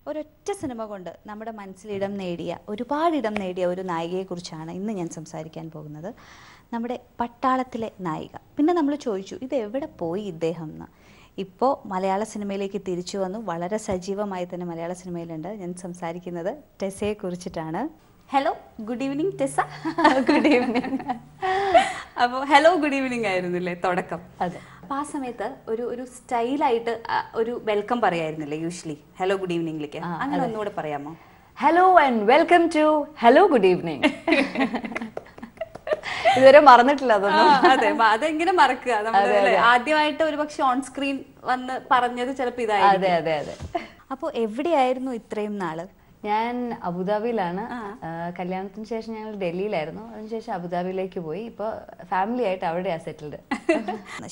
ഒരൊറ്റ സിനിമ കൊണ്ട് നമ്മുടെ മനസ്സിലിടം നേടിയ ഒരുപാടിടം നേടിയ ഒരു നായികയെക്കുറിച്ചാണ് ഇന്ന് ഞാൻ സംസാരിക്കാൻ പോകുന്നത്. നമ്മുടെ പട്ടാളത്തിലെ നായിക. പിന്നെ നമ്മൾ ചോദിച്ചു ഇത് എവിടെ പോയി ഇദ്ദേഹം എന്ന്. ഇപ്പോൾ മലയാള സിനിമയിലേക്ക് തിരിച്ചു വന്നു, വളരെ സജീവമായി തന്നെ മലയാള സിനിമയിലുണ്ട്. ഞാൻ സംസാരിക്കുന്നത് ടെസ്സയെ കുറിച്ചിട്ടാണ്. Hello, good evening Tessa. Good evening. അപ്പോൾ ഹലോ ഗുഡ് ഈവനിങ് ആയിരുന്നില്ലേ തുടക്കം? അതെ. അപ്പോൾ ആ സമയത്ത് ഒരു സ്റ്റൈലായിട്ട് ഒരു വെൽക്കം പറയായിരുന്നില്ലേ യൂഷ്വലി ഹലോ ഗുഡ് ഈവനിങ്ങിലേക്ക്? അങ്ങനെ ഒന്നുകൂടെ പറയാമോ? Hello and welcome to hello good evening. ഇതുവരെ മറന്നിട്ടില്ല അതൊന്നും. അതെ, അതെങ്ങനെ മറക്കുക? ആദ്യമായിട്ട് ഒരു പക്ഷെ ഓൺ സ്ക്രീൻ വന്ന് പറഞ്ഞത് ചിലപ്പോൾ ഇതായിരുന്നു. അതെ അതെ അതെ. അപ്പോൾ എവിടെയായിരുന്നു ഇത്രയും നാള്? ഞാൻ അബുദാബിയിലാണ്. കല്യാണത്തിന് ശേഷം ഞങ്ങൾ ഡൽഹിയിലായിരുന്നു. അതിനുശേഷം അബുദാബിയിലേക്ക് പോയി. ഇപ്പോൾ ഫാമിലി ആയിട്ട് അവിടെയാണ് സെറ്റിൽഡ്.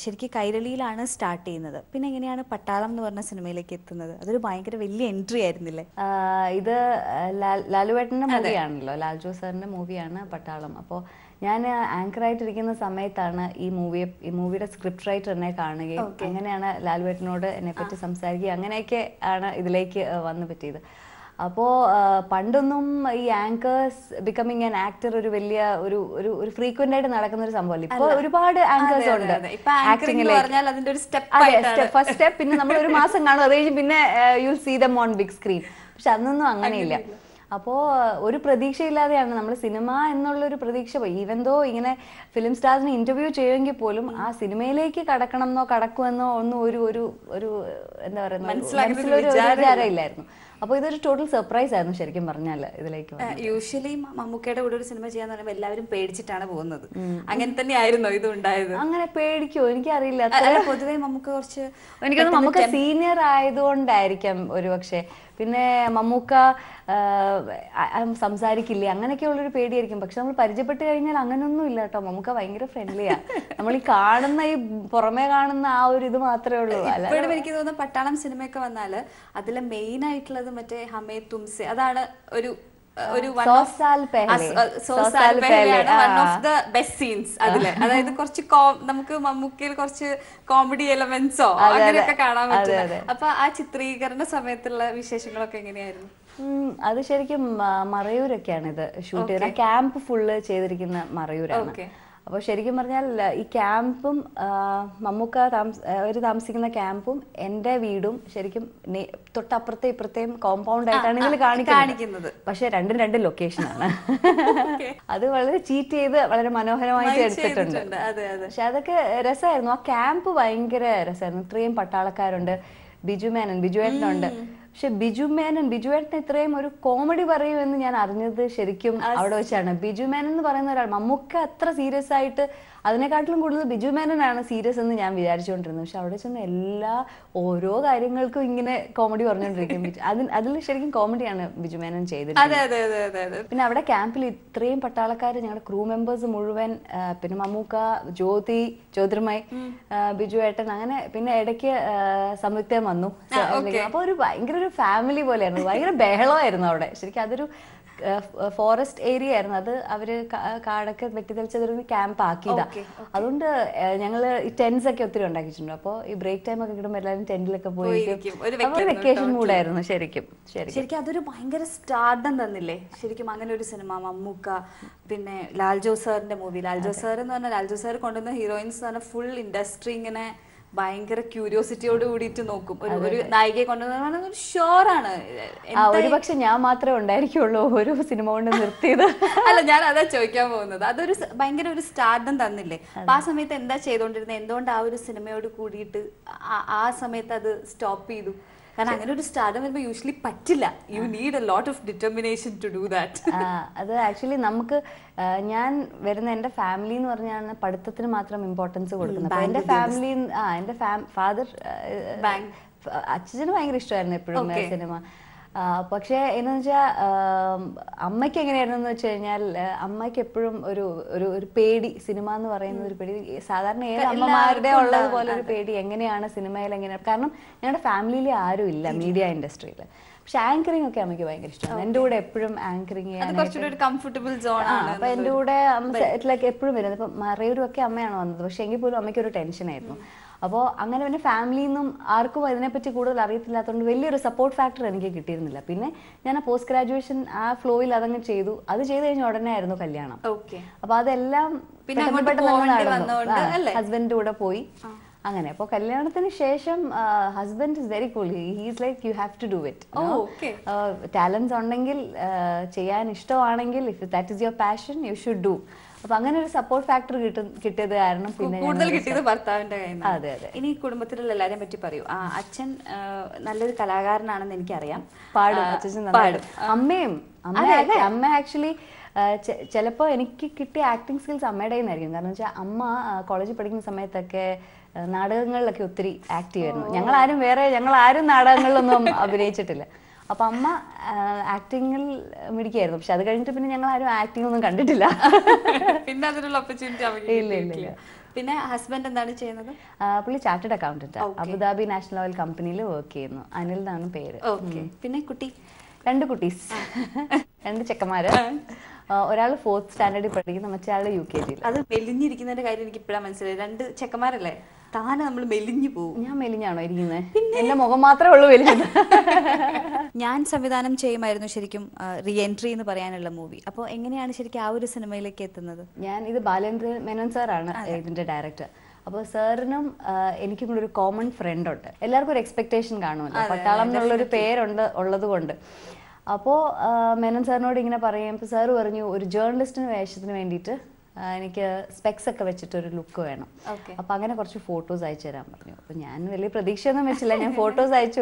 ശരിക്കും കൈരളിയിലാണ് സ്റ്റാർട്ട് ചെയ്യുന്നത്. പിന്നെ എങ്ങനെയാണ് പട്ടാളം എന്ന് പറഞ്ഞ സിനിമയിലേക്ക് എത്തുന്നത്? അതൊരു ഭയങ്കര വലിയ എൻട്രി ആയിരുന്നില്ലേ? ഇത് ലാലുവേട്ടൻ്റെ മൂവിയാണല്ലോ, ലാൽജോ സാറിൻ്റെ മൂവിയാണ് പട്ടാളം. അപ്പോൾ ഞാൻ ആങ്കറായിട്ടിരിക്കുന്ന സമയത്താണ് ഈ മൂവിയുടെ സ്ക്രിപ്റ്റ് റൈറ്റർ എന്നെ കാണുകയും അങ്ങനെയാണ് ലാലുവേട്ടനോട് എന്നെപ്പറ്റി സംസാരിക്കുകയും അങ്ങനെയൊക്കെ ആണ് ഇതിലേക്ക് വന്നു പറ്റിയത്. അപ്പോൾ പണ്ടൊന്നും ഈ ആങ്കേഴ്സ് ബിക്കമിങ് ആൻ ആക്ടർ ഒരു വലിയ ഒരു ഫ്രീക്വന്റ് ആയിട്ട് നടക്കുന്ന ഒരു സംഭവമല്ല. ഇപ്പോൾ ഒരുപാട് ആങ്കേഴ്സ് ഉണ്ട് ഫസ്റ്റ് സ്റ്റെപ്പ്. പിന്നെ നമ്മൾ ഒരു മാസം കാണും, അത് കഴിഞ്ഞ് പിന്നെ you'll see them on big screen. പക്ഷെ അന്നൊന്നും അങ്ങനെയില്ല. അപ്പോൾ ഒരു പ്രതീക്ഷയില്ലാതെയാണ് നമ്മൾ സിനിമ എന്നുള്ളൊരു പ്രതീക്ഷ പോയി. ഈവൻ ദോ ഇങ്ങനെ ഫിലിം സ്റ്റാർസിനെ ഇന്റർവ്യൂ ചെയ്യുമെങ്കിൽ പോലും ആ സിനിമയിലേക്ക് കടക്കണമെന്നോ കടക്കുമെന്നോ ഒന്നും ഒരു എന്താ പറയുക മനസ്സിലൊരു വിചാരം ഇല്ലായിരുന്നു. അപ്പോൾ ഇതൊരു ടോട്ടൽ സർപ്രൈസ് ആയിരുന്നു ശരിക്കും പറഞ്ഞാൽ ഇതിലേക്ക്. യൂഷ്വലി മമ്മൂക്കയുടെ കൂടെ ഒരു സിനിമ ചെയ്യാന്ന് പറയുമ്പോൾ എല്ലാവരും പേടിച്ചിട്ടാണ് പോകുന്നത്. അങ്ങനെ തന്നെ ആയിരുന്നോ ഇത് ഉണ്ടായത്? അങ്ങനെ പേടിക്കോ എനിക്കറിയില്ല. പൊതുവെ മമ്മൂക്ക കുറച്ച് എനിക്കൊന്ന് മമ്മൂക്ക സീനിയർ ആയതുകൊണ്ടായിരിക്കാം ഒരു പക്ഷേ. പിന്നെ മമ്മൂക്ക സംസാരിക്കില്ലേ അങ്ങനെയൊക്കെ ഉള്ളൊരു പേടിയായിരിക്കും. പക്ഷെ നമ്മൾ പരിചയപ്പെട്ട് കഴിഞ്ഞാൽ അങ്ങനെയൊന്നും ഇല്ല കേട്ടോ. മമ്മൂക്ക ഭയങ്കര ഫ്രണ്ട്ലിയാ. നമ്മൾ ഈ കാണുന്ന ഈ പുറമേ കാണുന്ന ആ ഒരു ഇത് മാത്രമേ ഉള്ളൂ. ഇപ്പോഴും എനിക്ക് തോന്നുന്നു പട്ടാളം സിനിമയൊക്കെ വന്നാല് അതിലെ മെയിൻ ആയിട്ടുള്ളത് മറ്റേ ഹമേ തുംസെ, അതാണ് ഒരു അതായത് കുറച്ച് നമുക്ക് മമ്മൂക്കയിൽ കുറച്ച് കോമഡി എലമെന്റ്സോ അങ്ങനെയൊക്കെ കാണാൻ പറ്റും. അപ്പൊ ആ ചിത്രീകരണ സമയത്തുള്ള വിശേഷങ്ങളൊക്കെ എങ്ങനെയായിരുന്നു? അത് ശരിക്കും മറയൂരൊക്കെയാണ് ഇത് ഷൂട്ട് ചെയ്തത്. ക്യാമ്പ് ഫുള്ള് ചെയ്തിരിക്കുന്ന മറയൂരാണ്. അപ്പോൾ ശരിക്കും പറഞ്ഞാൽ ഈ ക്യാമ്പും മമ്മൂക്ക താമസിക്കുന്ന ക്യാമ്പും എൻ്റെ വീടും ശരിക്കും തൊട്ടപ്പുറത്തെ ഇപ്പുറത്തെയും കോമ്പൗണ്ട് ആയിട്ടാണ് ഇതിൽ കാണിക്കുന്നത്. പക്ഷെ രണ്ടും രണ്ട് ലൊക്കേഷനാണ്. അത് വളരെ ചീറ്റ് ചെയ്ത് വളരെ മനോഹരമായിട്ട് എടുത്തിട്ടുണ്ട്. പക്ഷെ അതൊക്കെ രസമായിരുന്നു. ആ ക്യാമ്പ് ഭയങ്കര രസമായിരുന്നു. ഇത്രയും പട്ടാളക്കാരുണ്ട്. ബിജുവേട്ടനുണ്ട്. പക്ഷെ ബിജുവേട്ടൻ ഇത്രയും ഒരു കോമഡി പറയുമെന്ന് ഞാൻ അറിഞ്ഞത് ശരിക്കും അവിടെ വെച്ചാണ്. ബിജുമേനൻ എന്ന് പറയുന്ന ഒരാൾ മമ്മൂക്ക അത്ര സീരിയസ് ആയിട്ട് അതിനെക്കാട്ടിലും കൂടുതൽ ബിജുമേനനാണ് സീരിയസ് എന്ന് ഞാൻ വിചാരിച്ചുകൊണ്ടിരുന്നത്. പക്ഷെ അവിടെ ചെന്ന് ഓരോ കാര്യങ്ങൾക്കും ഇങ്ങനെ കോമഡി പറഞ്ഞുകൊണ്ടിരിക്കും. അതിൽ ശരിക്കും കോമഡിയാണ് ബിജുമേനൻ ചെയ്തിട്ടുള്ളത്. പിന്നെ അവിടെ ക്യാമ്പിൽ ഇത്രയും പട്ടാളക്കാർ, ഞങ്ങളുടെ ക്രൂ മെമ്പേഴ്സ് മുഴുവൻ, പിന്നെ മമ്മൂക്ക, ജ്യോതിർമയ്, ബിജുവേട്ടൻ, അങ്ങനെ പിന്നെ ഇടയ്ക്ക് സംയുക്തം വന്നു. അപ്പൊ ഒരു ഭയങ്കര ഒരു ഫാമിലി പോലെയായിരുന്നു. ഭയങ്കര ബഹളമായിരുന്നു അവിടെ. ശരിക്കും അതൊരു ഫോറസ്റ്റ് ഏരിയ ആയിരുന്നു. അത് അവര് കാടൊക്കെ വെട്ടിത്തെളിച്ചതൊരു ക്യാമ്പ് ആക്കിയതാ. അതുകൊണ്ട് ഞങ്ങള് ഈ ടെന്റ്സ് ഒക്കെ ഒത്തിരി ഉണ്ടാക്കിയിട്ടുണ്ട്. അപ്പോൾ ഈ ബ്രേക്ക് ടൈം ഒക്കെ കിട്ടുമ്പോൾ എല്ലാവരും ടെന്റിലൊക്കെ പോയി വെക്കേഷൻ മൂഡായിരുന്നു ശരിക്കും. ശരിക്കും അതൊരു ഭയങ്കര സ്റ്റാർഡം തന്നില്ലേ ശരിക്കും അങ്ങനെ ഒരു സിനിമ? മമ്മൂക്ക, പിന്നെ ലാൽജോ സാറിന്റെ മൂവി. ലാൽജോ സാർ എന്ന് പറഞ്ഞാൽ ലാൽജോ സാർ കൊണ്ടുവന്ന ഹീറോയിൻസ് എന്ന് പറഞ്ഞാൽ ഫുൾ ഇൻഡസ്ട്രി ഇങ്ങനെ ഭയങ്കര ക്യൂരിയോസിറ്റിയോട് കൂടിയിട്ട് നോക്കും. ഒരു നായികയെ കൊണ്ടുവന്ന ഷുവറാണ്. ഒരു പക്ഷെ ഞാൻ മാത്രമേ ഉണ്ടായിരിക്കുള്ളൂ ഒരു സിനിമ കൊണ്ട് നിർത്തിയത്. അല്ല, ഞാൻ അതാ ചോദിക്കാൻ പോകുന്നത്. അതൊരു ഭയങ്കര ഒരു സ്റ്റാർഡം തന്നില്ലേ? അപ്പൊ ആ സമയത്ത് എന്താ ചെയ്തോണ്ടിരുന്നത്? എന്തുകൊണ്ട് ആ ഒരു സിനിമയോട് കൂടിയിട്ട് ആ സമയത്ത് അത് സ്റ്റോപ്പ് ചെയ്തു? കാരണം അങ്ങനെ ഒരു സ്റ്റാർഡം വരുമ്പോൾ യൂഷ്വലി പറ്റില്ല. You need a lot of determination to do that. അത് ആക്ച്വലി നമുക്ക് ഞാൻ വരുന്ന എൻ്റെ ഫാമിലി എന്ന് പറഞ്ഞാൽ പഠിത്തത്തിന് മാത്രം ഇമ്പോർട്ടൻസ് കൊടുക്കുന്നത്. എൻ്റെ ഫാമിലി എൻ്റെ ഫാദർ അച്ഛന് ഭയങ്കര ഇഷ്ടമായിരുന്നു എപ്പോഴും സിനിമ. പക്ഷേ എന്താണെന്ന് വെച്ചാൽ അമ്മയ്ക്ക് എങ്ങനെയായിരുന്നു വെച്ച് കഴിഞ്ഞാൽ അമ്മയ്ക്ക് എപ്പോഴും ഒരു പേടി, സിനിമ എന്ന് പറയുന്ന ഒരു പേടി സാധാരണ ഏത് അമ്മമാരുടെ ഉള്ളതുപോലെ ഒരു പേടി. എങ്ങനെയാണ് സിനിമയിൽ എങ്ങനെയാണ്? കാരണം ഞങ്ങളുടെ ഫാമിലിയിൽ ആരും ഇല്ല മീഡിയ ഇൻഡസ്ട്രിയിൽ. പക്ഷെ ആങ്കറിംഗ് ഒക്കെ അമ്മയ്ക്ക് ഭയങ്കര ഇഷ്ടമാണ്. എൻ്റെ കൂടെ എപ്പോഴും ആങ്കറിങ് ചെയ്യാൻ കംഫർട്ടബിൾ സോൺ. അപ്പൊ എൻ്റെ കൂടെ സെറ്റിലൊക്കെ എപ്പോഴും വരുന്നത്. ഇപ്പം മറയൂരൊക്കെ അമ്മയാണ് വന്നത്. പക്ഷെ എങ്കിൽ പോലും അമ്മയ്ക്ക് ഒരു ടെൻഷനായിരുന്നു. അപ്പോൾ അങ്ങനെ പിന്നെ ഫാമിലിയിൽ നിന്നും ആർക്കും അതിനെപ്പറ്റി കൂടുതൽ അറിയത്തില്ലാത്തതുകൊണ്ട് വലിയൊരു സപ്പോർട്ട് ഫാക്ടർ എനിക്ക് കിട്ടിയിരുന്നില്ല. പിന്നെ ഞാൻ പോസ്റ്റ് ഗ്രാജുവേഷൻ ആ ഫ്ലോയിൽ അതങ്ങ് ചെയ്തു. അത് ചെയ്ത് കഴിഞ്ഞ ഉടനെ ആയിരുന്നു കല്യാണം. അപ്പോൾ അതെല്ലാം ഹസ്ബൻഡിന്റെ കൂടെ പോയി അങ്ങനെ. അപ്പോൾ കല്യാണത്തിന് ശേഷം husband is very cool. He's like you have to do it. Talents ഉണ്ടെങ്കിൽ ചെയ്യാൻ ഇഷ്ടമാണെങ്കിൽ if that is your passion you should do. അപ്പൊ അങ്ങനെ ഒരു സപ്പോർട്ട് ഫാക്ടർ കിട്ടിയത് കാരണം പിന്നെ കൂടുതൽ കിട്ടിയത് ഭർത്താവിന്റെ കയ്യിൽ നിന്ന്. അതെ അതെ. ഇനി കുടുംബത്തിലുള്ള എല്ലാരെയും പറ്റി പറയൂ. അച്ഛൻ നല്ലൊരു കലാകാരനാണെന്ന് എനിക്കറിയാം. പാടും, അച്ഛൻ പാടും. അമ്മ ആക്ച്വലി ചിലപ്പോൾ എനിക്ക് കിട്ടിയ ആക്ടിങ് സ്കിൽസ് അമ്മയുടെ നിന്നായിരിക്കും. കാരണം വെച്ചാൽ അമ്മ കോളേജിൽ പഠിക്കുന്ന സമയത്തൊക്കെ നാടകങ്ങളിലൊക്കെ ഒത്തിരി ആക്ട് ചെയ്യുമായിരുന്നു. ഞങ്ങളാരും നാടകങ്ങളിലൊന്നും അഭിനയിച്ചിട്ടില്ല. അപ്പൊ അമ്മ ആക്ടിങ്ങിൽ മിടിക്കായിരുന്നു. പക്ഷെ അത് കഴിഞ്ഞിട്ട് പിന്നെ ഞങ്ങൾ ആരും ആക്ടിംഗ് ഒന്നും കണ്ടിട്ടില്ല. പിന്നെ അതിനുള്ള ഓപ്പർച്യൂണിറ്റി ഇല്ല. പിന്നെ ഹസ്ബൻഡ് എന്താണ് ചെയ്യുന്നത്? പുള്ളി chartered accountant, Abu Dhabi national oil കമ്പനിയിൽ വർക്ക് ചെയ്യുന്നു. അനിൽ എന്നാണ് പേര്. പിന്നെ കുട്ടി? 2 കുട്ടീസ്, 2 ചെക്കന്മാര്. ഒരാൾ 4th സ്റ്റാൻഡേർഡിൽ പഠിക്കുന്നു, മറ്റേ ആള് UKG. അത് മെലിഞ്ഞിരിക്കുന്നതിന്റെ കാര്യം എനിക്ക് ഇപ്പഴാണ് മനസ്സിലായി. 2 ചെക്കന്മാരല്ലേ? താനെ നമ്മൾ മെലിഞ്ഞു പോകും. ഞാൻ മെലിഞ്ഞാണോ ഇരിക്കുന്നത്? എന്റെ മുഖം മാത്രമേ ഉള്ളൂ മെലിഞ്ഞത്. ഞാൻ സംവിധാനം ചെയ്യുമായിരുന്നു ശരിക്കും റീ എൻട്രി എന്ന് പറയാനുള്ള മൂവി. അപ്പോൾ എങ്ങനെയാണ് ശരിക്കും ആ ഒരു സിനിമയിലേക്ക് എത്തുന്നത്? ഇത് ബാലേന്ദ്ര മേനോൻ സാറാണ് ഇതിന്റെ ഡയറക്ടർ. അപ്പോൾ സാറിനും എനിക്കും കൂടെ ഒരു കോമൺ ഫ്രണ്ട് ഉണ്ട്. എല്ലാവർക്കും ഒരു എക്സ്പെക്ടേഷൻ കാണുമല്ലോ, പട്ടാളം എന്നുള്ളൊരു ഉള്ളത് കൊണ്ട്. അപ്പോൾ മേനോൻ സാറിനോട് ഇങ്ങനെ പറയുമ്പോൾ സാറ് പറഞ്ഞു ഒരു ജേർണലിസ്റ്റിന് വേഷത്തിന് വേണ്ടിയിട്ട് എനിക്ക് സ്പെക്സ് ഒക്കെ വെച്ചിട്ട് ഒരു ലുക്ക് വേണം. അപ്പൊ അങ്ങനെ കുറച്ച് ഫോട്ടോസ് അയച്ചു തരാൻ പറഞ്ഞു. അപ്പൊ ഞാൻ വലിയ പ്രതീക്ഷയൊന്നും വെച്ചില്ല. ഞാൻ ഫോട്ടോസ് അയച്ചു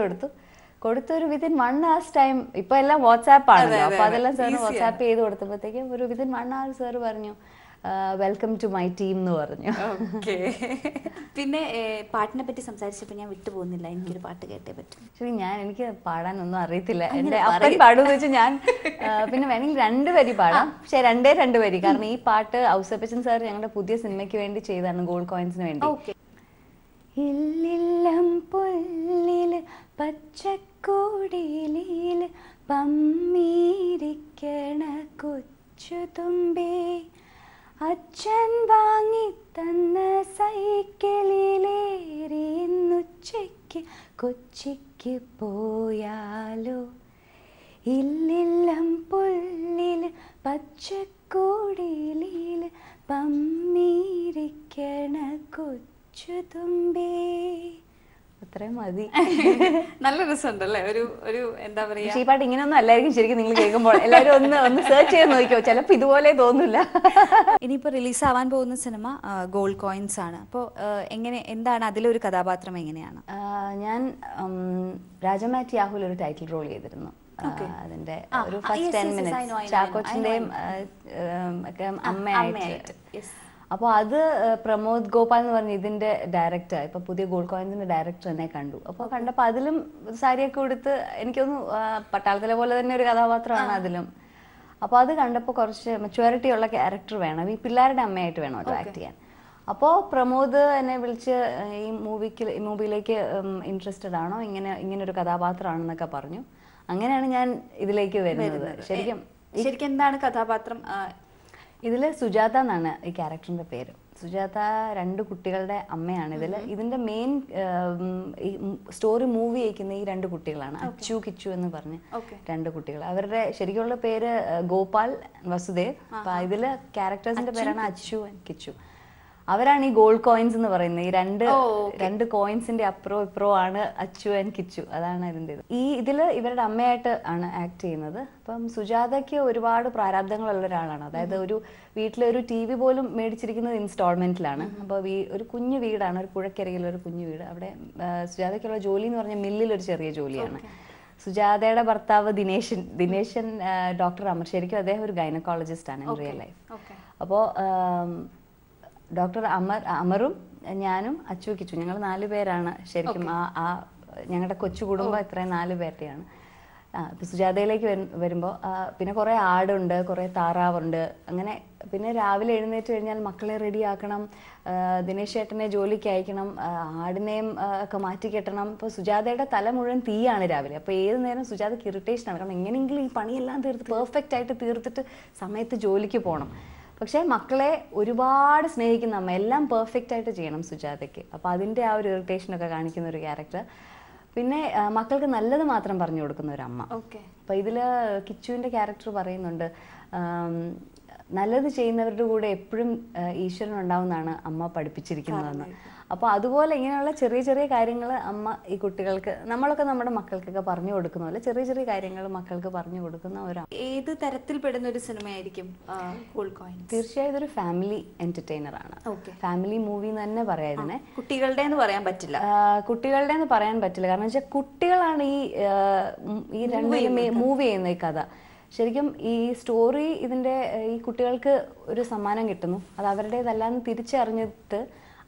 കൊടുത്തൊരു വിത്തിൻ 1 hour ടൈം. ഇപ്പൊ എല്ലാം വാട്സാപ്പ് ആണല്ലോ. അപ്പൊ അതെല്ലാം സാറിന് വാട്സാപ്പ് ചെയ്ത് കൊടുത്തപ്പോഴത്തേക്കും ഒരു വിത്തിൻ 1 hour സാറ് പറഞ്ഞു വെൽക്കം ടു മൈ ടീം എന്ന് പറഞ്ഞു. പിന്നെ പാട്ടിനെ പറ്റി സംസാരിച്ചപ്പോൾ ഞാൻ വിട്ടുപോകുന്നില്ല, എനിക്കൊരു പാട്ട് കേട്ടേ പറ്റും. ശരി, എനിക്ക് പാടാനൊന്നും അറിയത്തില്ല. എന്റെ അപ്പൻ പാടുമെന്ന് വെച്ചാൽ ഞാൻ പിന്നെ വേണമെങ്കിൽ 2 വരി പാടാം. പക്ഷെ 2 വരി. കാരണം ഈ പാട്ട് ഔസേപ്പച്ചൻ സാർ ഞങ്ങളുടെ പുതിയ സിനിമയ്ക്ക് വേണ്ടി ചെയ്താണ്, ഗോൾഡ് കോയിൻസിന് വേണ്ടി. ഇല്ലില്ലം പുല്ലില് പച്ചക്കൂടിയില് പമ്മീരിക്കണ കൊച്ചു തുമ്പേ, അച്ഛൻ വാങ്ങി തന്ന സൈക്കിളിലേറി ഇന്നുച്ചയ്ക്ക് കൊച്ചിക്ക് പോയാലോ. ഇല്ലില്ലം പുല്ലില് പച്ചക്കൂടിയില് പമ്മീരിക്കണ കൊച്ചു തുമ്പേ. അത്രയും മതി. നല്ല രസമുണ്ടല്ലേ? ഒരു എന്താ പറയാ, ഈ പാട്ട് ഇങ്ങനെയൊന്നും അല്ലായിരിക്കും ശരിക്കും നിങ്ങൾ കേൾക്കുമ്പോൾ. എല്ലാവരും ഒന്ന് സെർച്ച് ചെയ്ത് നോക്കിയോ, ചിലപ്പോൾ ഇതുപോലെ തോന്നില്ല. ഇനിയിപ്പോൾ റിലീസ് ആവാൻ പോകുന്ന സിനിമ ഗോൾഡ് കോയിൻസ് ആണ്. അപ്പോൾ എന്താണ് അതിലൊരു കഥാപാത്രം എങ്ങനെയാണ്? ഞാൻ രാജമാറ്റി യാഹുൽ ഒരു ടൈറ്റിൽ റോൾ ചെയ്തിരുന്നു. അതിന്റെ ഒരു ഫസ്റ്റ് 10 minutes ചാക്കോച്ചിന്റെയും അമ്മയായിട്ട്. അപ്പോൾ അത് പ്രമോദ് ഗോപാൽ എന്ന് പറഞ്ഞ ഇതിന്റെ ഡയറക്ടർ, ഇപ്പൊ പുതിയ ഗോൾഡ് കോയിൻസിന്റെ ഡയറക്ടർ എന്നെ കണ്ടു. അപ്പോൾ കണ്ടപ്പോൾ അതിലും സാരിയൊക്കെ കൊടുത്ത് എനിക്കൊന്ന് പട്ടാളത്തിലെ പോലെ തന്നെ ഒരു കഥാപാത്രമാണ് അതിലും. അപ്പോൾ അത് കണ്ടപ്പോൾ കുറച്ച് മെച്യൂരിറ്റി ഉള്ള ക്യാരക്ടർ വേണം, ഈ പിള്ളേരുടെ അമ്മയായിട്ട് വേണമല്ലോ ആക്ട് ചെയ്യാൻ. അപ്പോൾ പ്രമോദ് എന്നെ വിളിച്ച് ഈ മൂവിയിലേക്ക് ഇൻട്രസ്റ്റഡ് ആണോ, ഇങ്ങനെ ഒരു കഥാപാത്രമാണെന്നൊക്കെ പറഞ്ഞു. അങ്ങനെയാണ് ഞാൻ ഇതിലേക്ക് വരുന്നത്. ശരിക്കും എന്താണ് കഥാപാത്രം? ഇതിൽ സുജാത എന്നാണ് ഈ ക്യാരക്ടറിന്റെ പേര്. സുജാത 2 കുട്ടികളുടെ അമ്മയാണ് ഇതിന്റെ മെയിൻ സ്റ്റോറി മൂവ് ചെയ്യിക്കുന്ന ഈ 2 കുട്ടികളാണ്. അച്ചു കിച്ചു എന്ന് പറഞ്ഞ് 2 കുട്ടികൾ. അവരുടെ ശരിക്കുള്ള പേര് ഗോപാൽ വസുദേവ്. അപ്പൊ ഇതില് ക്യാരക്ടേഴ്സിന്റെ പേരാണ് അച്ചു ആൻഡ് കിച്ചു. അവരാണ് ഈ ഗോൾഡ് കോയിൻസ് എന്ന് പറയുന്നത്. ഈ രണ്ട് കോയിൻസിന്റെ അപ്രോ ഇപ്രോ ആണ് അച്ചു ആൻഡ് കിച്ചു. അതാണ് ഇതിന്റെ ഇതില് ഇവരുടെ അമ്മയായിട്ട് ആണ് ആക്ട് ചെയ്യുന്നത്. അപ്പം സുജാതയ്ക്ക് ഒരുപാട് പ്രാരാബ്ദങ്ങളുള്ള ഒരാളാണ്. അതായത് ഒരു വീട്ടിലൊരു TV പോലും മേടിച്ചിരിക്കുന്നത് ഇൻസ്റ്റാൾമെന്റിലാണ്. അപ്പോൾ ഒരു കുഞ്ഞു വീടാണ്, ഒരു പുഴക്കരികിലുള്ള ഒരു കുഞ്ഞു വീട്. അവിടെ സുജാതയ്ക്കുള്ള ജോലി എന്ന് പറഞ്ഞാൽ മില്ലിൽ ഒരു ചെറിയ ജോലിയാണ്. സുജാതയുടെ ഭർത്താവ് ദിനേശൻ ഡോക്ടർ അമർ. ശരിക്കും അദ്ദേഹം ഒരു ഗൈനക്കോളജിസ്റ്റ് ആണ് ഇൻ റിയൽ ലൈഫ്. അപ്പോൾ ഡോക്ടർ അമറും ഞാനും അച്ചു കിച്ചു, ഞങ്ങൾ 4 പേരാണ് ശരിക്കും. ഞങ്ങളുടെ കൊച്ചു കുടുംബം ഇത്രയും 4 പേരുടെയാണ്. സുജാതയിലേക്ക് വരുമ്പോൾ പിന്നെ കുറേ ആടുണ്ട്, കുറേ താറാവുണ്ട്. അങ്ങനെ പിന്നെ രാവിലെ എഴുന്നേറ്റ് കഴിഞ്ഞാൽ മക്കളെ റെഡിയാക്കണം, ദിനേശ് ചേട്ടനെ ജോലിക്ക് അയക്കണം, ആടിനെയും ഒക്കെ മാറ്റി കെട്ടണം. ഇപ്പോൾ സുജാതയുടെ തല മുഴുവൻ തീയാണ് രാവിലെ. അപ്പോൾ ഏത് നേരം സുജാതയ്ക്ക് ഇറിറ്റേഷനാണ്. കാരണം എങ്ങനെയെങ്കിലും ഈ പണിയെല്ലാം തീർത്ത് പെർഫെക്റ്റ് ആയിട്ട് തീർത്തിട്ട് സമയത്ത് ജോലിക്ക് പോകണം. പക്ഷേ മക്കളെ ഒരുപാട് സ്നേഹിക്കുന്ന അമ്മ, എല്ലാം പെർഫെക്റ്റ് ആയിട്ട് ചെയ്യണം സുജാതയ്ക്ക്. അപ്പോൾ അതിൻ്റെ ആ ഒരു ഇറിറ്റേഷനൊക്കെ കാണിക്കുന്ന ഒരു ക്യാരക്ടർ. പിന്നെ മക്കൾക്ക് നല്ലത് മാത്രം പറഞ്ഞു കൊടുക്കുന്ന ഒരു അമ്മ. അപ്പോൾ ഇതിൽ കിച്ചുവിൻ്റെ ക്യാരക്ടർ പറയുന്നുണ്ട്, നല്ലത് ചെയ്യുന്നവരുടെ കൂടെ എപ്പോഴും ഈശ്വരൻ ഉണ്ടാവുമെന്നാണ് അമ്മ പഠിപ്പിച്ചിരിക്കുന്നതെന്ന്. അപ്പോൾ അതുപോലെ ഇങ്ങനെയുള്ള ചെറിയ ചെറിയ കാര്യങ്ങൾ അമ്മ ഈ കുട്ടികൾക്ക്, നമ്മളൊക്കെ നമ്മുടെ മക്കൾക്കൊക്കെ പറഞ്ഞു കൊടുക്കുന്ന പോലെ ചെറിയ ചെറിയ കാര്യങ്ങൾ മക്കൾക്ക് പറഞ്ഞു കൊടുക്കുന്ന ഒരു. ഏത് തരത്തിൽ പെടുന്ന ഒരു സിനിമയായിരിക്കും കൂൾ കോയിൻസ്? തീർച്ചയായും ഇതൊരു ഫാമിലി എന്റർടൈനർ ആണ്. ഫാമിലി മൂവി എന്ന് തന്നെ പറയാം ഇതിനെ. കുട്ടികളുടെ എന്ന് പറയാൻ പറ്റില്ല. കുട്ടികളുടെ എന്ന് പറയാൻ പറ്റില്ല, കാരണം വെച്ചാൽ കുട്ടികളാണ് ഈ രണ്ടും മൂവ് ചെയ്യുന്ന ഈ കഥ. ശരിക്കും ഈ സ്റ്റോറി ഇതിൻ്റെ ഈ കുട്ടികൾക്ക് ഒരു സമ്മാനം കിട്ടുന്നു, അത് അവരുടേതല്ലാന്ന് തിരിച്ചറിഞ്ഞിട്ട്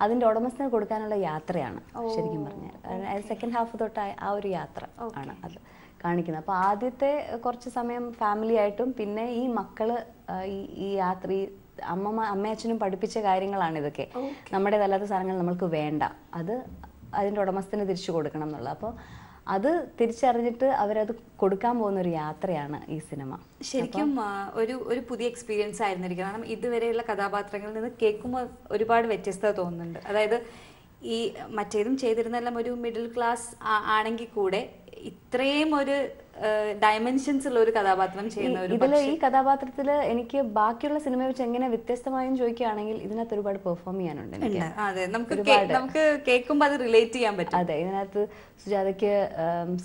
അതിൻ്റെ ഉടമസ്ഥന് കൊടുക്കാനുള്ള യാത്രയാണ് ശരിക്കും പറഞ്ഞാൽ. സെക്കൻഡ് ഹാഫ് തൊട്ട് ആ ഒരു യാത്ര ആണ് അത് കാണിക്കുന്നത്. അപ്പോൾ ആദ്യത്തെ കുറച്ച് സമയം ഫാമിലി ആയിട്ടും, പിന്നെ ഈ മക്കള് ഈ യാത്ര, ഈ അമ്മയച്ഛനും പഠിപ്പിച്ച കാര്യങ്ങളാണ് ഇതൊക്കെ. നമ്മുടേതല്ലാത്ത സാധനങ്ങൾ നമ്മൾക്ക് വേണ്ട, അത് അതിൻ്റെ ഉടമസ്ഥന് തിരിച്ചു കൊടുക്കണം എന്നുള്ളത്. അപ്പോൾ അത് തിരിച്ചറിഞ്ഞിട്ട് അവരത് കൊടുക്കാൻ പോകുന്ന ഒരു യാത്രയാണ് ഈ സിനിമ. ശരിക്കും ഒരു പുതിയ എക്സ്പീരിയൻസ് ആയിരുന്നിരിക്കും. കാരണം ഇതുവരെയുള്ള കഥാപാത്രങ്ങളിൽ നിന്ന് കേൾക്കുമ്പോൾ ഒരുപാട് വ്യത്യസ്തത തോന്നുന്നുണ്ട്. അതായത് ഈ മറ്റേതും ചെയ്തിരുന്നെല്ലാം ഒരു മിഡിൽ ക്ലാസ് ആണെങ്കിൽ കൂടെ ഇത്രയും ഒരു ഡയമെൻഷൻസ് ഉള്ള ഒരു കഥാപാത്രം ചെയ്യുന്ന ഒരു. ഇതിൽ ഈ കഥാപാത്രത്തിൽ എനിക്ക് ബാക്കിയുള്ള സിനിമയെ വെച്ച് എങ്ങനെ വ്യത്യസ്തമായും ചോദിക്കുകയാണെങ്കിൽ ഇതിനകത്ത് ഒരുപാട് പെർഫോം ചെയ്യാനുണ്ട്. അതെ, നമുക്ക് കേൾക്കുമ്പോൾ അത് റിലേറ്റ് ചെയ്യാൻ പറ്റും. അതെ, ഇതിനകത്ത് സുജാതയ്ക്ക്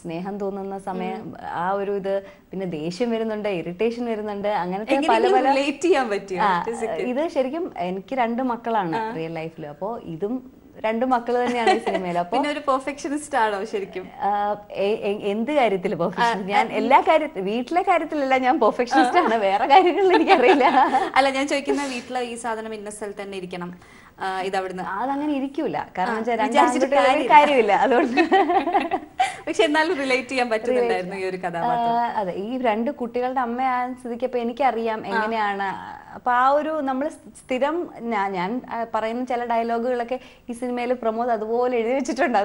സ്നേഹം തോന്നുന്ന സമയം, ആ ഒരു ഇത്, പിന്നെ ദേഷ്യം വരുന്നുണ്ട്, ഇറിറ്റേഷൻ വരുന്നുണ്ട്, അങ്ങനത്തെ പല പല റിലേറ്റ് ചെയ്യാൻ പറ്റും. ഇത് ശരിക്കും എനിക്ക് 2 മക്കളാണ് റിയൽ ലൈഫിൽ. അപ്പോൾ ഇതും 2 മക്കള് തന്നെയാണ് ഈ സിനിമയിൽ. അപ്പൊ ഒരു പെർഫെക്ഷനിസ്റ്റ് ആണോ ശരിക്കും? എന്ത് കാര്യത്തിൽ പെർഫെക്ഷൻ? ഞാൻ എല്ലാ കാര്യത്തിലും, വീട്ടിലെ കാര്യത്തിലല്ല ഞാൻ പെർഫെക്ഷനിസ്റ്റ് ആണ്, വേറെ കാര്യങ്ങളിൽ എനിക്കറിയില്ല. അല്ല, ഞാൻ ചോദിക്കുന്ന വീട്ടിലെ ഈ സാധനം ഇന്ന സ്ഥലത്ത് തന്നെ ഇരിക്കണം, ഇതവിടുന്ന്, അതങ്ങനെ ഇരിക്കൂല. കാരണം കാര്യമില്ല, അതുകൊണ്ട്. പക്ഷെ എന്നാലും റിലേറ്റ് ചെയ്യാൻ പറ്റുന്നുണ്ടായിരുന്നു ഈ ഒരു കഥാപാത്രം. അതെ, ഈ 2 കുട്ടികളുടെ അമ്മയാൻ സ്ഥിതിക്ക് എനിക്കറിയാം എങ്ങനെയാണ്. അപ്പൊ ആ ഒരു നമ്മൾ സ്ഥിരം ഞാൻ പറയുന്ന ചില ഡയലോഗുകളൊക്കെ ഈ സിനിമയിൽ പ്രമോദ് അതുപോലെ എഴുതി വെച്ചിട്ടുണ്ട്.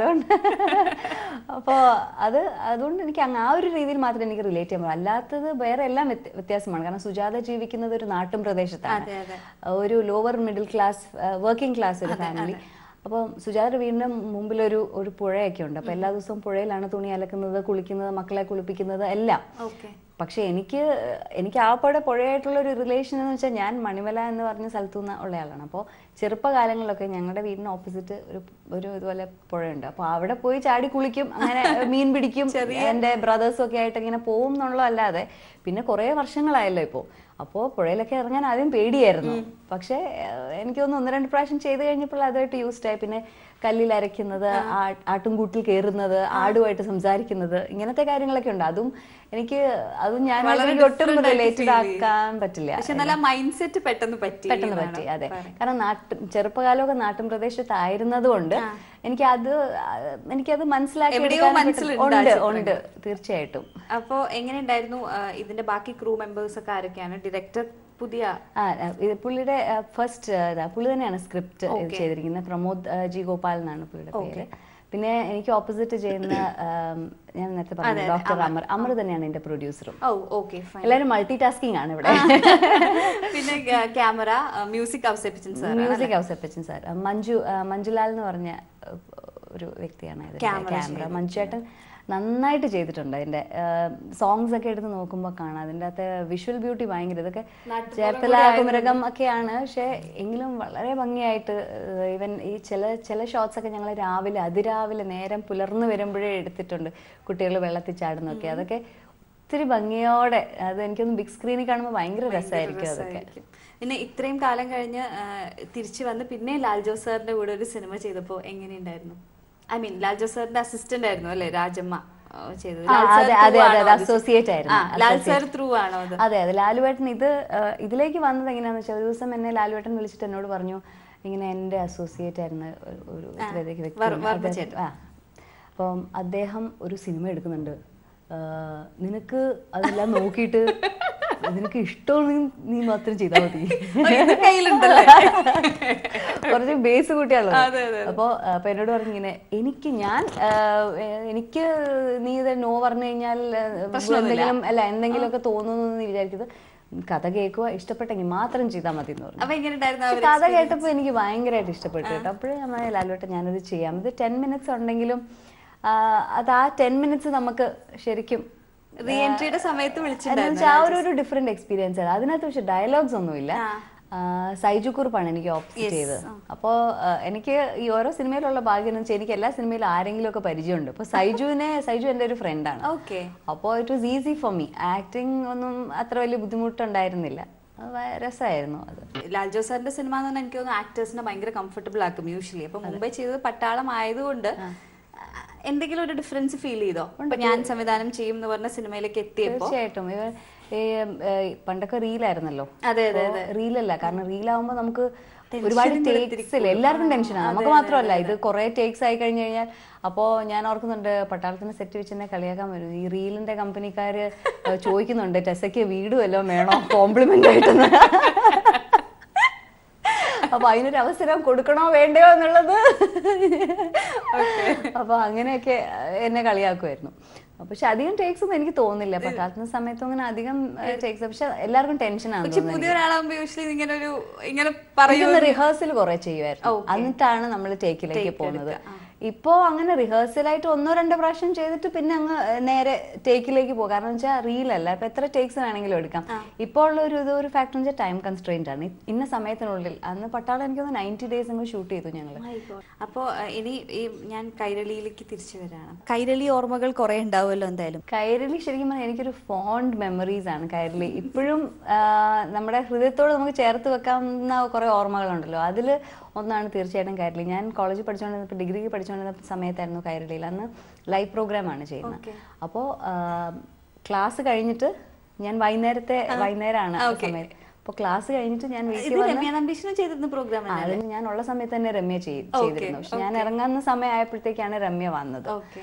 അപ്പോൾ അതുകൊണ്ട് എനിക്ക് ആ ഒരു രീതിയിൽ മാത്രമേ എനിക്ക് റിലേറ്റ് ചെയ്യാൻ പറ്റൂ. അല്ലാത്തത് വേറെ എല്ലാം വ്യത്യാസമാണ്. കാരണം സുജാത ജീവിക്കുന്നത് ഒരു നാട്ടും പ്രദേശത്താണ്, ഒരു lower middle class working class ഒരു ഫാമിലി. അപ്പോൾ സുജാതയുടെ വീടിൻ്റെ മുമ്പിലൊരു പുഴയൊക്കെ ഉണ്ട്. അപ്പോൾ എല്ലാ ദിവസവും പുഴയിലാണ് തുണി അലക്കുന്നത്, കുളിക്കുന്നത്, മക്കളെ കുളിപ്പിക്കുന്നത് എല്ലാം. പക്ഷെ എനിക്ക് ആപ്പാടെ പുഴയായിട്ടുള്ള ഒരു റിലേഷൻ എന്ന് വെച്ചാൽ, ഞാൻ മണിമല എന്ന് പറഞ്ഞ സ്ഥലത്തു നിന്ന് ഉള്ളയാളാണ്. അപ്പോൾ ചെറുപ്പകാലങ്ങളിലൊക്കെ ഞങ്ങളുടെ വീടിന് ഓപ്പോസിറ്റ് ഒരു ഇതുപോലെ പുഴയുണ്ട്. അപ്പോൾ അവിടെ പോയി ചാടി കുളിക്കും, അങ്ങനെ മീൻ പിടിക്കും, എൻ്റെ ബ്രദേഴ്സും ഒക്കെ ആയിട്ട് ഇങ്ങനെ പോകും എന്നുള്ളതല്ലാതെ. പിന്നെ കുറേ വർഷങ്ങളായല്ലോ ഇപ്പോൾ. അപ്പോൾ പുഴയിലൊക്കെ ഇറങ്ങാൻ ആദ്യം പേടിയായിരുന്നു. പക്ഷേ എനിക്ക് തോന്നുന്നു 1-2 പ്രാവശ്യം ചെയ്ത് കഴിഞ്ഞപ്പോൾ അതുമായിട്ട് യൂസ്ഡ് ആയി. പിന്നെ കല്ലിൽ അരയ്ക്കുന്നത്, ആട്ടുംകൂട്ടിൽ കയറുന്നത്, ആടുമായിട്ട് സംസാരിക്കുന്നത്, ഇങ്ങനത്തെ കാര്യങ്ങളൊക്കെ ഉണ്ട്. അതും ഞാൻ ഒട്ടും റിലേറ്റഡ് ആക്കാൻ പറ്റില്ല. പക്ഷെ നല്ല മൈൻഡ് സെറ്റ് പെട്ടെന്ന് പറ്റി. അതെ, കാരണം ചെറുപ്പകാലമൊക്കെ നാട്ടിൻ പ്രദേശത്തായിരുന്നത് കൊണ്ട് എനിക്കത് മനസ്സിലാക്കി. തീർച്ചയായിട്ടും. അപ്പോ എങ്ങനെയുണ്ടായിരുന്നു ഇതിന്റെ ബാക്കി ക്രൂ മെമ്പേഴ്സ് ഒക്കെ ആരൊക്കെയാണ്? ഡയറക്ടർ പുള്ളിയുടെ പുള്ളി തന്നെയാണ് സ്ക്രിപ്റ്റ് ചെയ്തിരിക്കുന്നത്. പ്രമോദ് ജി ഗോപാൽ എന്നാണ് പുള്ളിയുടെ പേര്. പിന്നെ എനിക്ക് ഓപ്പോസിറ്റ് ചെയ്യുന്ന ഞാൻ നേരത്തെ പറഞ്ഞു ഡോക്ടർ അമർ തന്നെയാണ് എന്റെ പ്രൊഡ്യൂസറും. എല്ലാവരും മൾട്ടി ടാസ്കിംഗ് ആണ് ഇവിടെ. പിന്നെ camera, music Ouseppachan sir, Manjulal എന്ന് പറഞ്ഞ ഒരു വ്യക്തിയാണ് ക്യാമറ. മഞ്ജു ചേട്ടൻ നന്നായിട്ട് ചെയ്തിട്ടുണ്ട്. അതിൻ്റെ സോങ്സ് ഒക്കെ എടുത്ത് നോക്കുമ്പോൾ കാണാം അതിൻ്റെ അകത്ത് വിഷ്വൽ ബ്യൂട്ടി ഭയങ്കര. ഇതൊക്കെ ചേർത്തല കുമരകം ഒക്കെയാണ്, പക്ഷേ എങ്കിലും വളരെ ഭംഗിയായിട്ട്. ഈവൻ ഈ ചില ഷോട്ട്സ് ഒക്കെ ഞങ്ങൾ അതിരാവിലെ നേരം പുലർന്നു വരുമ്പോഴേ എടുത്തിട്ടുണ്ട്. കുട്ടികൾ വെള്ളത്തിൽ ചാടുന്നൊക്കെ അതൊക്കെ ഒത്തിരി ഭംഗിയോടെ. അത് എനിക്കൊന്ന് ബിഗ് സ്ക്രീനിൽ കാണുമ്പോൾ ഭയങ്കര രസമായിരിക്കും അതൊക്കെ. പിന്നെ ഇത്രയും കാലം കഴിഞ്ഞ് തിരിച്ചു വന്ന് പിന്നെ ലാൽ ജോസ് സാറിന്റെ കൂടെ ഒരു സിനിമ ചെയ്തപ്പോൾ എങ്ങനെയുണ്ടായിരുന്നു? ഐ മീൻ ലാൽ ജോസ് സാറിന്റെ അസിസ്റ്റന്റ് ആയിരുന്നു അല്ലേ രാജമ്മ ചെയ്തത്? അസോസിയേറ്റ് ആയിരുന്നു. ലാൽ സാർ ത്രൂ ആണോ? അതെ, ലാലുവേട്ടൻ ഇതിലേക്ക് വന്നത് എങ്ങനെയാണെന്ന് വെച്ചാൽ, ഒരു ദിവസം എന്നെ ലാലുവേട്ടൻ വിളിച്ചിട്ട് എന്നോട് പറഞ്ഞു, ഇങ്ങനെ എൻ്റെ അസോസിയേറ്റ് ആയിരുന്ന ഒരു വ്യക്തി. അപ്പം അദ്ദേഹം ഒരു സിനിമ എടുക്കുന്നുണ്ട്, നിനക്ക് അതെല്ലാം നോക്കിയിട്ട് നിനക്ക് ഇഷ്ടമാണ് നീ മാത്രം ചെയ്താൽ മതി. കുറച്ച് ബേസ് കൂട്ടിയാണല്ലോ. അപ്പൊ എന്നോട് പറഞ്ഞു ഇങ്ങനെ, എനിക്ക് നീ ഇത് നോ പറഞ്ഞു കഴിഞ്ഞാൽ എന്തെങ്കിലും ഒക്കെ തോന്നുന്നു എന്ന് വിചാരിക്കുന്നത്, കഥ കേൾക്കുക, ഇഷ്ടപ്പെട്ടെങ്കിൽ മാത്രം ചെയ്താൽ മതി എന്ന് പറഞ്ഞു. അപ്പൊ എങ്ങനെയുണ്ടായിരുന്നു ആ ഒരു കഥ കേട്ടപ്പോൾ എനിക്ക് ഭയങ്കരമായിട്ട് ഇഷ്ടപ്പെട്ടു കേട്ടോ. അപ്പോഴേ ഞാൻ ലാലുവേട്ട ഞാനത് ചെയ്യാം, ഇത് 10 minutes ഉണ്ടെങ്കിലും അത് ആ 10 minutes നമുക്ക് ശരിക്കും റീ എൻട്രിയുടെ സമയത്ത് വിളിച്ചിട്ടുണ്ടായിരുന്നു. ആ ഒരു ഡിഫറെന്റ് എക്സ്പീരിയൻസ് ആണ് അതിനകത്ത്. പക്ഷെ ഡയലോഗ്സ് ഒന്നുമില്ല. സൈജു കുറുപ്പാണ് എനിക്ക് ഓപ്പോസിറ്റ് ചെയ്തത്. അപ്പോൾ എനിക്ക് ഈ ഓരോ സിനിമയിലുള്ള ഭാഗ്യം എന്ന് വെച്ചാൽ എനിക്ക് എല്ലാ സിനിമയിലും ആരെങ്കിലും ഒക്കെ പരിചയമുണ്ട്. അപ്പോൾ സൈജു എൻ്റെ ഒരു ഫ്രണ്ടാണ്. അപ്പോൾ it was easy for me. Acting ഒന്നും അത്ര വലിയ ബുദ്ധിമുട്ടുണ്ടായിരുന്നില്ല, രസമായിരുന്നു അത്. ലാൽ ജോസ് സാറിന്റെ സിനിമ എന്ന് പറഞ്ഞാൽ എനിക്ക് തോന്നുന്നു ആക്ടേഴ്സിനെ ഭയങ്കര കംഫർട്ടബിൾ ആക്കും യൂഷ്വലി. അപ്പൊ മുമ്പേ ചെയ്തത് പട്ടാളം ആയതുകൊണ്ട് എന്തെങ്കിലും ഒരു ഡിഫറൻസ് ഫീൽ ചെയ്തോ? ഞാൻ സംവിധാനം ചെയ്യും എന്ന് പറഞ്ഞ സിനിമയിലേക്ക് എത്തിയപ്പോൾ? തീർച്ചയായിട്ടും. പണ്ടൊക്കെ റീലായിരുന്നല്ലോ. അതെ അതെ അതെ. റീലല്ല, കാരണം റീലാവുമ്പോ നമുക്ക് ഒരുപാട് ടേക്സ് ഇല്ല, എല്ലാവർക്കും ടെൻഷനാണ്. നമുക്ക് മാത്രമല്ല, ഇത് കുറെ ടേക്സ് ആയി കഴിഞ്ഞു കഴിഞ്ഞാൽ. അപ്പോൾ ഞാൻ ഓർക്കുന്നുണ്ട് പട്ടാളത്തിന് സെറ്റ് വെച്ച് തന്നെ കളിയാക്കാൻ വരും. ഈ റീലിന്റെ കമ്പനിക്കാര് ചോദിക്കുന്നുണ്ട് ടെസയ്ക്ക് വീട് വല്ലതും വേണോ കോംപ്ലിമെന്റ് ആയിട്ടെന്ന്. അപ്പൊ അതിനൊരു അവസരം കൊടുക്കണോ വേണ്ടയോ എന്നുള്ളത്. അപ്പൊ അങ്ങനെയൊക്കെ എന്നെ കളിയാക്കുമായിരുന്നു. പക്ഷെ അധികം ടേക്സ് ഒന്നും എനിക്ക് തോന്നുന്നില്ല പട്ടാളത്തിന് സമയത്തും അങ്ങനെ അധികം ടേക്സ്. പക്ഷെ എല്ലാവർക്കും ടെൻഷനാണ്. റിഹേഴ്സൽ കുറെ ചെയ്യുമായിരുന്നു, എന്നിട്ടാണ് നമ്മൾ ടേക്കിലേക്ക് പോകുന്നത്. ഇപ്പോ അങ്ങനെ റിഹേഴ്സലായിട്ട് 1-2 പ്രാവശ്യം ചെയ്തിട്ട് പിന്നെ അങ്ങ് നേരെ ടേക്കിലേക്ക് പോകും. കാരണം വെച്ചാൽ റീലല്ല, ഇപ്പൊ എത്ര ടേക്സ് വേണമെങ്കിലും എടുക്കാം. ഇപ്പോൾ ഉള്ള ഒരു ഫാക്ടർ വെച്ചാൽ ടൈം കൺസ്ട്രെയിന്റ് ആണ്. ഇന്ന സമയത്തിനുള്ളിൽ. അന്ന് പട്ടാളം എനിക്ക് 90 days അങ്ങ് ഷൂട്ട് ചെയ്തു ഞങ്ങൾ. അപ്പോൾ ഇനി ഞാൻ കൈരളിയിലേക്ക് തിരിച്ചു വരാണ്. കൈരളി ഓർമ്മകൾ കുറെ ഉണ്ടാവുമല്ലോ എന്തായാലും. കൈരളി ശരിക്കും പറഞ്ഞാൽ എനിക്കൊരു ഫോണ്ട് മെമ്മറീസ് ആണ് കൈരളി. ഇപ്പോഴും നമ്മുടെ ഹൃദയത്തോട് നമുക്ക് ചേർത്ത് വെക്കാവുന്ന കുറെ ഓർമ്മകളുണ്ടല്ലോ. അതിൽ ഒന്നാണ് തീർച്ചയായിട്ടും കൈരളി. ഞാൻ കോളേജിൽ പഠിച്ചുകൊണ്ടിരുന്നപ്പോൾ, ഡിഗ്രിക്ക് പഠിച്ചുകൊണ്ടിരുന്ന സമയത്തായിരുന്നു കൈരളിയിൽ. അന്ന് ലൈവ് പ്രോഗ്രാമാണ് ചെയ്യുന്നത്. അപ്പോൾ ക്ലാസ് കഴിഞ്ഞിട്ട് ഞാൻ വൈകുന്നേരമാണ് സമയത്ത്. അപ്പോൾ ക്ലാസ് കഴിഞ്ഞിട്ട് ഞാൻ അതിന് ഞാൻ ഉള്ള സമയത്ത് തന്നെ രമ്യ ചെയ്തിരുന്നു. പക്ഷെ ഞാൻ ഇറങ്ങുന്ന സമയമായപ്പോഴത്തേക്കാണ് രമ്യ വന്നത്.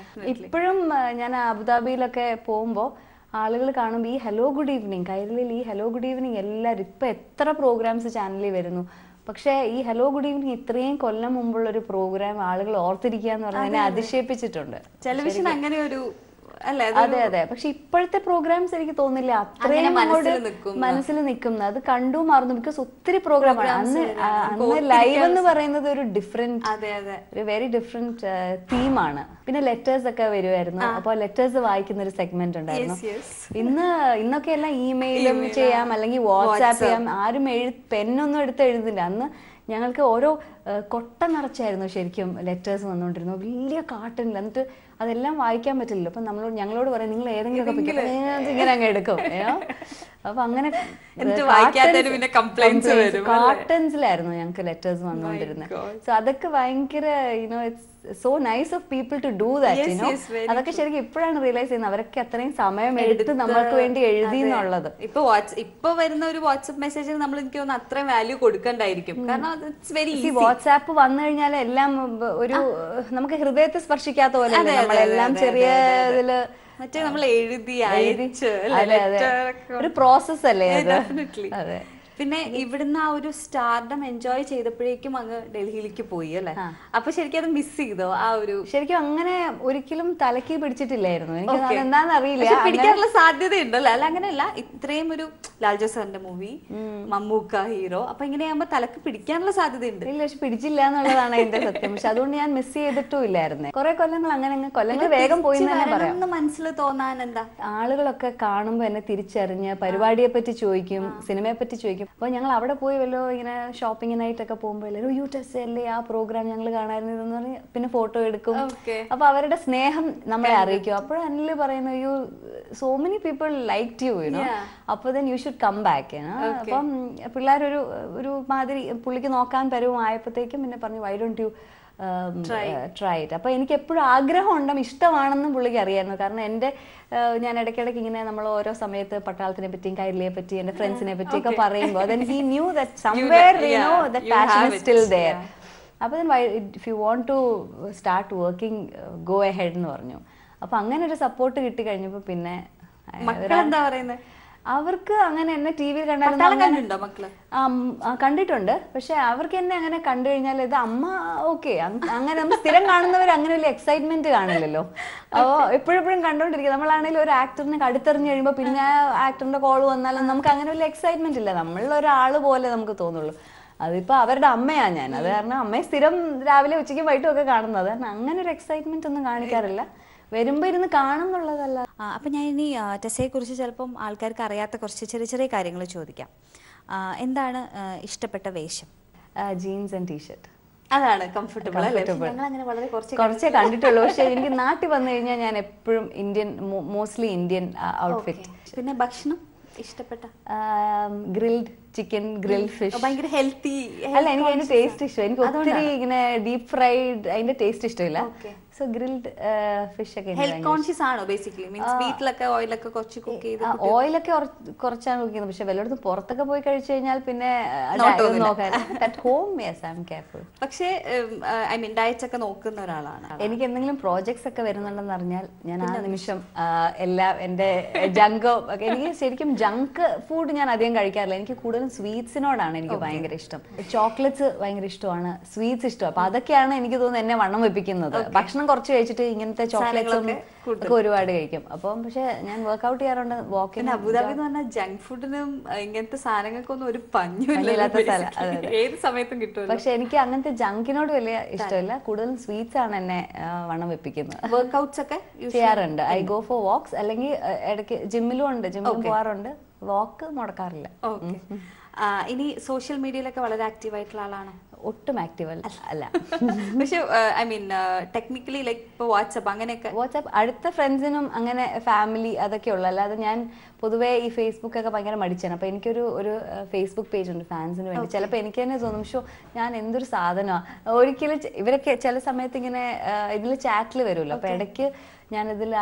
ഇപ്പോഴും ഞാൻ അബുദാബിയിലൊക്കെ പോകുമ്പോൾ ആളുകൾ കാണുമ്പോൾ ഈ ഹലോ ഗുഡ് ഈവനിങ്, കൈരളിയിൽ ഈ ഹലോ ഗുഡ് ഈവനിങ് എല്ലാവരും ഇപ്പം എത്ര പ്രോഗ്രാംസ് ചാനലിൽ വരുന്നു. പക്ഷേ ഈ ഹലോ ഗുഡ് ഈവനിങ് ഇത്രയും കൊല്ലം മുമ്പുള്ള ഒരു പ്രോഗ്രാം ആളുകൾ ഓർത്തിരിക്കുക എന്ന് പറഞ്ഞാൽ എന്നെ അതിശയിപ്പിച്ചിട്ടുണ്ട്. ടെലിവിഷൻ അങ്ങനെ ഒരു അതെ അതെ. പക്ഷെ ഇപ്പോഴത്തെ പ്രോഗ്രാംസ് എനിക്ക് തോന്നില്ല അത്രയും മനസ്സിൽ നിൽക്കുന്നത്. അത് കണ്ടു മാറുന്നു. ബിക്കോസ് ഒത്തിരി പ്രോഗ്രാമാണ്. അന്ന് ലൈവ് എന്ന് പറയുന്നത് ഒരു വെരി ഡിഫറെന്റ് തീമാണ്. പിന്നെ ലെറ്റേഴ്സ് ഒക്കെ വരുമായിരുന്നു. അപ്പോൾ ലെറ്റേഴ്സ് വായിക്കുന്ന ഒരു സെഗ്മെന്റ് ഉണ്ടായിരുന്നു. ഇന്നൊക്കെ എല്ലാം ഇമെയിലും ചെയ്യാം, അല്ലെങ്കിൽ വാട്സാപ്പ് ചെയ്യാം. ആരും പെന്നൊന്നും എടുത്ത് എഴുതില്ല. അന്ന് ഞങ്ങൾക്ക് ഓരോ കൊട്ട നിറച്ചായിരുന്നു ശരിക്കും ലെറ്റേഴ്സ് വന്നുകൊണ്ടിരുന്നു, വലിയ കാർട്ടണിൽ. എന്നിട്ട് അതെല്ലാം വായിക്കാൻ പറ്റില്ലല്ലോ. അപ്പം ഞങ്ങളോട് പറയാം, നിങ്ങൾ ഏതെങ്കിലും ഒക്കെ ഇങ്ങനെ അങ്ങ് എടുക്കും. അപ്പൊ അങ്ങനെ കാർട്ടൺസിലായിരുന്നു ഞങ്ങൾക്ക് ലെറ്റേഴ്സ് വന്നുകൊണ്ടിരുന്നത്. സോ അതൊക്കെ ഭയങ്കര it's so nice of people to do that. അതൊക്കെ ശരിക്കും ഇപ്പോഴാണ് റിയലൈസ് ചെയ്യുന്നത് അവരൊക്കെ അത്രയും സമയം എടുത്ത് നമ്മൾക്ക് വേണ്ടി എഴുതി എന്നുള്ളത്. ഇപ്പൊ വരുന്ന ഒരു വാട്സ്ആപ്പ് മെസ്സേജിന് നമ്മൾ എനിക്ക് തോന്നുന്നു അത്രയും വാല്യൂ കൊടുക്കണ്ടായിരിക്കും. കാരണം വാട്സ്ആപ്പ് വന്നു കഴിഞ്ഞാൽ എല്ലാം ഒരു നമുക്ക് ഹൃദയത്തെ സ്പർശിക്കാത്ത പോലെ നമ്മളെല്ലാം ചെറിയ ഇതില് മറ്റേ നമ്മൾ എഴുതി ഒരു പ്രോസസ് അല്ലേ അത്. അതെ. പിന്നെ ഇവിടുന്ന് ആ ഒരു സ്റ്റാർഡം എൻജോയ് ചെയ്തപ്പോഴേക്കും അങ്ങ് ഡൽഹിയിലേക്ക് പോയി അല്ലെ? അപ്പൊ ശരിക്കും അത് മിസ് ചെയ്തോ? ആ ഒരു ശരിക്കും അങ്ങനെ ഒരിക്കലും തലക്ക് പിടിച്ചിട്ടില്ലായിരുന്നു. എനിക്ക് എന്താണെന്ന് അറിയില്ല, പിടിക്കാനുള്ള സാധ്യതയുണ്ടല്ലോ. അല്ല അങ്ങനെയല്ല, ഇത്രയും ഒരു ലാൽ ജോസ് സാറിന്റെ മൂവി, മമ്മൂക്ക ഹീറോ, അപ്പൊ ഇങ്ങനെയാകുമ്പോ തലക്ക് പിടിക്കാനുള്ള സാധ്യതയുണ്ട്. ഇല്ല, പക്ഷെ പിടിച്ചില്ല എന്നുള്ളതാണ് അതിന്റെ സത്യം. പക്ഷെ അതുകൊണ്ട് ഞാൻ മിസ് ചെയ്തിട്ടും ഇല്ലായിരുന്നേ. കുറെ കൊല്ലങ്ങൾ അങ്ങനെ കൊല്ലങ്ങൾ വേഗം പോയി മനസ്സിൽ തോന്നാൻ എന്താ, ആളുകളൊക്കെ കാണുമ്പോ എന്നെ തിരിച്ചറിഞ്ഞ് പരിപാടിയെ പറ്റി ചോദിക്കും, സിനിമയെ പറ്റി ചോദിക്കും. അപ്പൊ ഞങ്ങൾ അവിടെ പോയി വല്ലോ ഇങ്ങനെ ഷോപ്പിങ്ങിനായിട്ടൊക്കെ പോകുമ്പോ എല്ലാവരും യു ടെസ് അല്ലേ ആ പ്രോഗ്രാം ഞങ്ങൾ കാണാറുണ്ടെന്ന് പറഞ്ഞ് പിന്നെ ഫോട്ടോ എടുക്കും. അപ്പൊ അവരുടെ സ്നേഹം നമ്മളെ അറിയിക്കും. അപ്പോഴും അനില് പറയുന്നു, you so many people like you you know, അപ്പൊ then you should come back. അപ്പം പിള്ളേരൊരു മാതിരി പുള്ളിക്ക് നോക്കാൻ പരുവമായപ്പോഴത്തേക്കും പിന്നെ പറഞ്ഞു why don't you try it. അപ്പൊ എനിക്ക് എപ്പോഴും ആഗ്രഹം ഇഷ്ടമാണെന്നും പുള്ളിക്ക് അറിയായിരുന്നു. കാരണം ഞാൻ ഇടയ്ക്കിടയ്ക്ക് ഇങ്ങനെ നമ്മൾ ഓരോ സമയത്ത് പട്ടാളത്തിനെ പറ്റിയും കൈരളിയെ പറ്റി എന്റെ ഫ്രണ്ട്സിനെ പറ്റിയൊക്കെ പറയുമ്പോൾ then he knew that somewhere that passion is still there. അപ്പൊ then if you want to start working go ahead എന്ന് പറഞ്ഞു. അപ്പൊ അങ്ങനെ ഒരു സപ്പോർട്ട് കിട്ടി കഴിഞ്ഞപ്പോ പിന്നെ എന്താ പറയുന്നത്, അവർക്ക് അങ്ങനെ എന്നെ ടി വിയിൽ കണ്ടാലും കണ്ടിട്ടുണ്ടോ മക്കള്? കണ്ടിട്ടുണ്ട്. പക്ഷെ അവർക്ക് എന്നെ അങ്ങനെ കണ്ടു കഴിഞ്ഞാൽ ഇത് അമ്മ ഓക്കെ അങ്ങനെ നമ്മൾ സ്ഥിരം കാണുന്നവർ അങ്ങനെ വലിയ എക്സൈറ്റ്മെന്റ് കാണില്ലല്ലോ. അപ്പോൾ എപ്പോഴെപ്പോഴും കണ്ടോണ്ടിരിക്കുക. നമ്മളാണെങ്കിലും ഒരു ആക്ടറിനെ അടുത്തെറിഞ്ഞ് കഴിയുമ്പോൾ പിന്നെ ആക്ടറിന്റെ കോൾ വന്നാലും നമുക്ക് അങ്ങനെ വലിയ എക്സൈറ്റ്മെന്റ് ഇല്ല. നമ്മളൊരാൾ പോലെ നമുക്ക് തോന്നുള്ളൂ. അതിപ്പോ അവരുടെ അമ്മയാണ് ഞാൻ. അത് കാരണം അമ്മയെ സ്ഥിരം രാവിലെ ഉച്ചയ്ക്കും വൈകിട്ടും ഒക്കെ കാണുന്നത്. കാരണം അങ്ങനെ ഒരു എക്സൈറ്റ്മെന്റ് ഒന്നും കാണിക്കാറില്ല. വരുമ്പോ ഇരുന്ന് കാണും എന്നുള്ളതല്ല. അപ്പൊ ഞാൻ ഇനി ടെസ്സയെ കുറിച്ച് ചിലപ്പം ആൾക്കാർക്ക് അറിയാത്ത കുറച്ച് ചെറിയ ചെറിയ കാര്യങ്ങൾ ചോദിക്കാം. എന്താണ് ഇഷ്ടപ്പെട്ട വേഷം? Jeans and T-shirt. അതാണ് കംഫർട്ടബിൾ. കുറച്ചേ കണ്ടിട്ടുള്ളൂ. പക്ഷെ എനിക്ക് നാട്ടിൽ വന്നു കഴിഞ്ഞാൽ ഞാൻ എപ്പോഴും ഇന്ത്യൻ, മോസ്റ്റ്ലി ഇന്ത്യൻ ഔട്ട്ഫിറ്റ്. പിന്നെ ഭക്ഷണം ഇഷ്ടപ്പെട്ട? Grilled chicken, grilled fish. ഭയങ്കര ഹെൽത്തി അല്ല, എനിക്ക് അതിന്റെ ടേസ്റ്റ് ഇഷ്ടം. എനിക്ക് ഒത്തിരി ഇങ്ങനെ ഡീപ് ഫ്രൈഡ് അതിന്റെ ടേസ്റ്റ് ഇഷ്ടമില്ല. സോ ഗ്രിൽഡ് ഫിഷ് ഒക്കെ. ഹെൽത്ത് കോൺഷ്യസ് ആണോ ബേസിക്കലി? മീൻസ് വീട്ടിലൊക്കെ ഓയിലൊക്കെ കുറച്ച് കുക്ക് ചെയ്ത്? ഓയിലൊക്കെ കുറച്ചാണ് കുക്ക് ചെയ്യുന്നത്. പക്ഷെ വല്ലയിടത്തും പുറത്തൊക്കെ പോയി കഴിച്ചു കഴിഞ്ഞാൽ പിന്നെ പക്ഷേ ഐ മീൻ ഡയറ്റ് ഒക്കെ നോക്കുന്ന ഒരാളാണ്. എനിക്ക് എന്തെങ്കിലും പ്രോജക്ട്സ് ഒക്കെ വരുന്നുണ്ടെന്ന് അറിഞ്ഞാൽ ഞാൻ ആ നിമിഷം എല്ലാം എന്റെ ജങ്കോ, എനിക്ക് ശരിക്കും ജങ്ക് ഫുഡ് ഞാൻ അധികം കഴിക്കാറില്ല. എനിക്ക് കൂടുതലും സ്വീറ്റ്സിനോടാണ് എനിക്ക് ഭയങ്കര ഇഷ്ടം. ചോക്ലേറ്റ്സ് ഭയങ്കര ഇഷ്ടമാണ്, സ്വീറ്റ്സ് ഇഷ്ടം. അപ്പൊ അതൊക്കെയാണ് എനിക്ക് തോന്നുന്നത് എന്നെ വണ്ണം വെപ്പിക്കുന്നത്. ഭക്ഷണം കുറച്ച് കഴിച്ചിട്ട് ഇങ്ങനത്തെ ചോക്ലേറ്റ്സ് ഒക്കെ ഒരുപാട് കഴിക്കും. അപ്പം പക്ഷെ ഞാൻ വർക്ക്ഔട്ട് ചെയ്യാറുണ്ട്. വാക്കിംഗ്. അബുദാബി എന്ന് പറഞ്ഞാൽ ജങ്ക് ഫുഡിനും ഇങ്ങനത്തെ സാധനങ്ങൾക്കൊന്നും ഒരു പഞ്ഞില്ലാത്ത സ്ഥലം, ഏത് സമയത്തും കിട്ടും. പക്ഷെ എനിക്ക് അങ്ങനത്തെ ജങ്കിനോട് വലിയ ഇഷ്ടമില്ല. കൂടുതലും സ്വീറ്റ്സ് ആണ് എന്നെ വണ്ണം വെപ്പിക്കുന്നത്. വർക്ക്ഔട്ട്സ് ഒക്കെ ചെയ്യാറുണ്ട്. I go for wax. അല്ലെങ്കിൽ ഇടയ്ക്ക് ജിമ്മിലും ഉണ്ട്, ജിമ്മിലും പോവാറുണ്ട്. വാക്ക് മുടക്കാറില്ല. ഇനി സോഷ്യൽ മീഡിയയിലൊക്കെ വളരെ ആക്റ്റീവ് ആയിട്ടുള്ള ആളാണ്? ഒട്ടും ആക്റ്റീവ് അല്ല. പക്ഷെ ഐ മീൻ ടെക്നിക്കലി ലൈക്ക് ഇപ്പോൾ വാട്സപ്പ് അങ്ങനെയൊക്കെ? വാട്സപ്പ് അടുത്ത ഫ്രണ്ട്സിനും അങ്ങനെ ഫാമിലി അതൊക്കെ ഉള്ളു. അല്ലാതെ ഞാൻ പൊതുവേ ഈ ഫേസ്ബുക്ക് ഒക്കെ ഭയങ്കര മടിച്ചാണ്. അപ്പൊ എനിക്കൊരു ഫേസ്ബുക്ക് പേജ് ഉണ്ട് ഫാൻസിന് വേണ്ടി. ചിലപ്പോൾ എനിക്ക് തന്നെ തോന്നും ഷോ ഞാൻ എന്തൊരു സാധനമാണ്. ഒരിക്കലും ഇവരൊക്കെ ചില സമയത്ത് ഇങ്ങനെ ഇതിൽ ചാറ്റിൽ വരുമല്ലോ. അപ്പൊ ഇടയ്ക്ക് ഞാനിതിൽ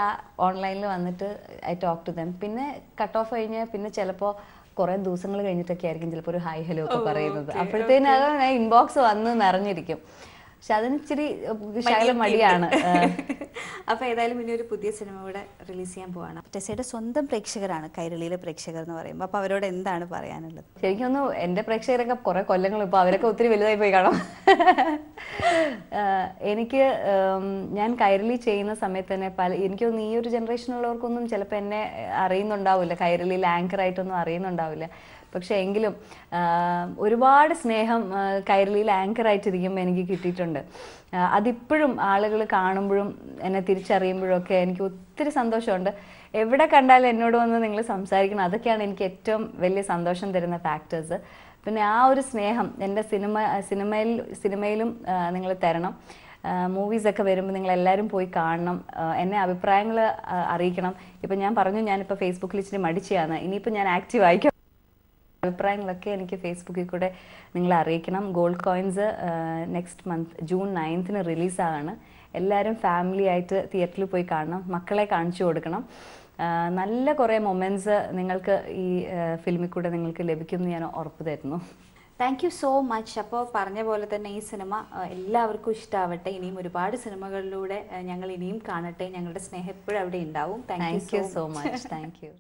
ഓൺലൈനിൽ വന്നിട്ട് ഐ ടോക്ക് ടു ദം. പിന്നെ കട്ട് ഓഫ് കഴിഞ്ഞ് പിന്നെ ചിലപ്പോൾ കുറെ ദിവസങ്ങൾ കഴിഞ്ഞിട്ടൊക്കെ ആയിരിക്കും ചിലപ്പോൾ ഒരു ഹായ് ഹലോ ഒക്കെ പറയുന്നത്. അപ്പോഴത്തേനും ഇൻബോക്സ് വന്ന് നിറഞ്ഞിരിക്കും. പക്ഷെ അതിന് ഇച്ചിരി മടിയാണ്. അപ്പൊ ഏതായാലും ഇനി ഒരു പുതിയ സിനിമ കൂടെ റിലീസ് ചെയ്യാൻ പോവാണ്. ടെസ്സയുടെ സ്വന്തം പ്രേക്ഷകരാണ് കൈരളിയിലെ പ്രേക്ഷകർ എന്ന് പറയുമ്പോൾ. അപ്പൊ അവരോട് എന്താണ് പറയാനുള്ളത്? ശരിക്കും ഒന്ന് എന്റെ പ്രേക്ഷകരൊക്കെ കുറെ കൊല്ലങ്ങൾ ഇപ്പൊ അവരൊക്കെ ഒത്തിരി വലുതായി പോയി കാണാം. എനിക്ക് ഞാൻ കൈരളി ചെയ്യുന്ന സമയത്ത് തന്നെ എനിക്കൊന്നും ഈ ഒരു ജനറേഷനുള്ളവർക്കൊന്നും ചിലപ്പോൾ എന്നെ അറിയുന്നുണ്ടാവില്ല, കൈരളിയിൽ ആങ്കർ ആയിട്ടൊന്നും അറിയുന്നുണ്ടാവില്ല. പക്ഷെ എങ്കിലും ഒരുപാട് സ്നേഹം കൈരളിയിൽ ആങ്കറായിട്ടിരിക്കുമ്പോൾ എനിക്ക് കിട്ടിയിട്ടുണ്ട്. അതിപ്പോഴും ആളുകൾ കാണുമ്പോഴും എന്നെ തിരിച്ചറിയുമ്പോഴും ഒക്കെ എനിക്ക് ഒത്തിരി സന്തോഷമുണ്ട്. എവിടെ കണ്ടാലും എന്നോട് വന്ന് നിങ്ങൾ സംസാരിക്കണം, അതൊക്കെയാണ് എനിക്ക് ഏറ്റവും വലിയ സന്തോഷം തരുന്ന ഫാക്ടേഴ്സ്. പിന്നെ ആ ഒരു സ്നേഹം എൻ്റെ സിനിമയിലും നിങ്ങൾ തരണം. മൂവീസൊക്കെ വരുമ്പോൾ നിങ്ങൾ എല്ലാവരും പോയി കാണണം, എന്നെ അഭിപ്രായങ്ങൾ അറിയിക്കണം. ഇപ്പം ഞാൻ പറഞ്ഞു ഞാനിപ്പോൾ ഫേസ്ബുക്കിൽ ഇച്ചിരി മടിച്ചാണ്, ഇനിയിപ്പോൾ ഞാൻ ആക്റ്റീവ് ആയിക്കോ. അഭിപ്രായങ്ങളൊക്കെ എനിക്ക് ഫേസ്ബുക്കിൽ കൂടെ നിങ്ങൾ അറിയിക്കണം. Gold coins next month June 9 റിലീസാണ്. എല്ലാവരും ഫാമിലി ആയിട്ട് തിയേറ്ററിൽ പോയി കാണണം, മക്കളെ കാണിച്ചു കൊടുക്കണം. നല്ല കുറേ മൊമെൻറ്റ്സ് നിങ്ങൾക്ക് ഈ ഫിലിമിൽ കൂടെ നിങ്ങൾക്ക് ലഭിക്കുമെന്ന് ഞാൻ ഉറപ്പ് തരുന്നു. Thank you so much. അപ്പോൾ പറഞ്ഞ പോലെ തന്നെ ഈ സിനിമ എല്ലാവർക്കും ഇഷ്ടമാവട്ടെ. ഇനിയും ഒരുപാട് സിനിമകളിലൂടെ ഞങ്ങൾ ഇനിയും കാണട്ടെ. ഞങ്ങളുടെ സ്നേഹം എപ്പോഴും അവിടെ ഉണ്ടാവും. Thank you so much. Thank you.